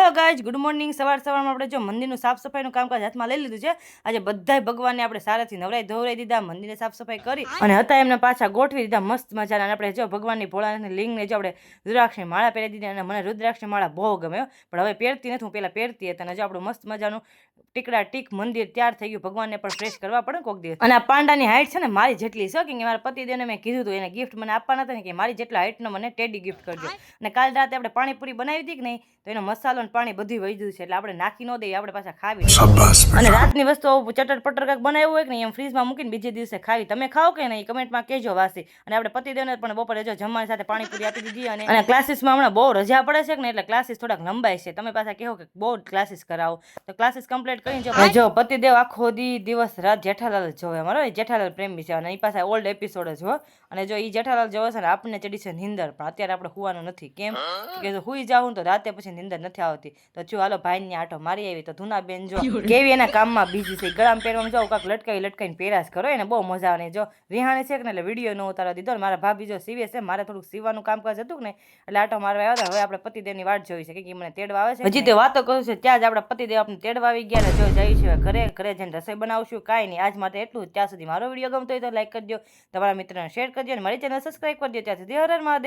Hello guys, good morning. સવારમાં આપણે જો મંદિરનું સાફ સફાઈનું કામકાજ હાથમાં લઈ લીધું છે। આજે બધાય ભગવાનને આપણે સારાથી નવરાઈ ધોવરાઈ દીધા, મંદિરને સાફ સફાઈ કરી અને હતા એમને પાછા ગોઠવી દીધા મસ્ત મજાના। અને આપણે જો ભગવાનની ભોળાનાથની લિંગને જો આપણે રુદ્રાક્ષની માળા પહેરી દીધી અને મને રુદ્રાક્ષની માળા બહુ ગમે, પણ હવે પહેરતી નથી, હું પહેલાં પહેરતી હતી। અને જો આપણું મસ્ત મજાનું ટીકડા ટીક મંદિર તૈયાર થઈ ગયું। ભગવાનને પણ ફ્રેશ કરવા પડે કોક દિવસ। અને આ પાંડાની હાઈટ છે ને મારી જેટલી છે, કે મારા પતિદેવને મેં કીધું હતું એને ગિફ્ટ મને આપવાના હતા ને કે મારી જેટલા હાઈટનો મને ટેડી ગિફ્ટ કરજો। અને કાલ રાતે આપણે પાણીપુરી બનાવી હતી કે નહીં, તો એનો મસાલો અને પાણી બધું વહી ગયું છે, એટલે આપણે નાખી ન દઈએ, આપણે પાછા ખાવી। અને રાતની વસ્તુ ચટર પટર કાંઈક બનાવ્યું હોય કે નહીં એમ ફ્રીજમાં મૂકીને બીજે દિવસે ખાવી। તમે ખાઓ કે નહીં કમેન્ટમાં કહેજો વાસી। અને આપણે પતિદેવને પણ બપોરે જો જમવાની સાથે પાણીપુરી આપી દીધી। અને ક્લાસીસમાં હમણાં બહુ રજા પડે છે કે ને, એટલે ક્લાસીસ થોડાક લંબાઈ છે। તમે પાછા કહો કે બહુ ક્લાસીસ કરાવો, તો ક્લાસીસ કમ્પ્લીટ કરીને જો પતિદેવ આખો દિવસ રાત જેઠાલાલ જોવે, અમારો જેઠાલાલ પ્રેમી છે અને એ પાછા ઓલ્ડ એપિસોડ જ હો। અને જો એ જેઠાલાલ જોવે છે ને આપણને ચડી છે નીંદર, પણ અત્યારે આપણે સુવાનું નથી, કેમ કે જો સુઈ જાઉં તો રાતે પછી નીંદર નથી આવતી। તો જો હાલો ભાઈને આટો મારી આવી। તો ધુનાબેન જો કેવી એના કામમાં બીજી છે, ગળામાં પહેરવામાં જાવ કાંક લટકાઈને પહેરાશ કરો, એને બહુ મજા આવે। જો રિહાણી છે કે ને એટલે વિડીયો ન ઉતારવા દીધો ને મારા ભાભી જો સીવે છે, મારે થોડુંક સીવાનું કામકાજ હતું ને એટલે આટો મારવા આવ્યા। હવે આપણે પતિદેવની વાટ જોઈ છે કે મને તેડવા આવે છે, હજી તે વાતો કરું છે ત્યાં જ આપણા પતિદેવ આપણે તેડવા આવી ગયા ને જો જઈ છે ઘરે જઈને રસોઈ બનાવશું, કાંઈ નહીં આજ માટે એટલું જ। ત્યાં સુધી મારો વિડીયો ગમતો હોય તો લાઈક કરજો, તમારા મિત્રોને શેર કરજો અને મારી ચેનલ સબસ્ક્રાઈબ કરજો। ત્યાં સુધી હર હર મહાદેવ।